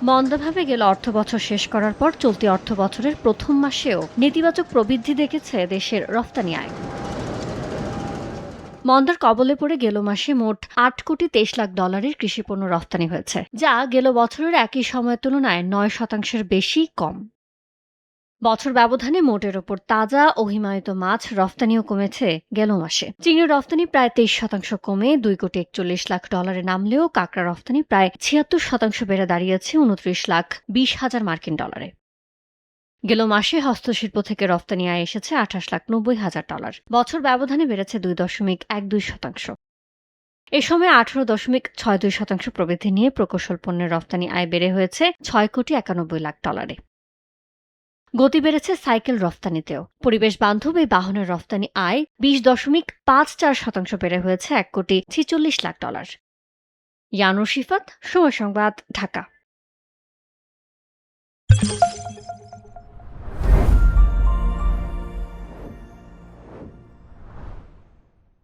মন্দাভাবে গেল অর্থবছর শেষ করার পর চলতি অর্থবছরের প্রথম মাসেও নেতিবাচক প্রবৃদ্ধি দেখেছে দেশের রফতানি আয়। মন্দার কবলে পড়ে গেল মাসে মোট $8,23,00,000 কৃষিপণ্য রফতানি হয়েছে, যা গেল বছরের একই সময়ের তুলনায় 9% বেশি কম। বছর ব্যবধানে মোটের ওপর তাজা ও হিমায়িত মাছ রফতানিও কমেছে গেল মাসে। চীনের রফতানি প্রায় 23% কমে $2,41,00,000 নামলেও কাঁকড়া রফতানি প্রায় 76% বেড়ে দাঁড়িয়েছে $29,20,000 গেল মাসে হস্তশিল্প থেকে রফতানি আয় এসেছে $28,90,000। বছর ব্যবধানে বেড়েছে 2.12%। এ সময় 18.62% প্রবৃদ্ধি নিয়ে প্রকৌশল পণ্যের রফতানি আয় বেড়ে হয়েছে $6,91,00,000। গতি বেড়েছে সাইকেল রফতানিতেও। পরিবেশ বান্ধব এই বাহনের রফতানি আয় 20.54% বেড়ে হয়েছে $1,46,00,000। ইয়ানুর শিফাত, সময় সংবাদ, ঢাকা।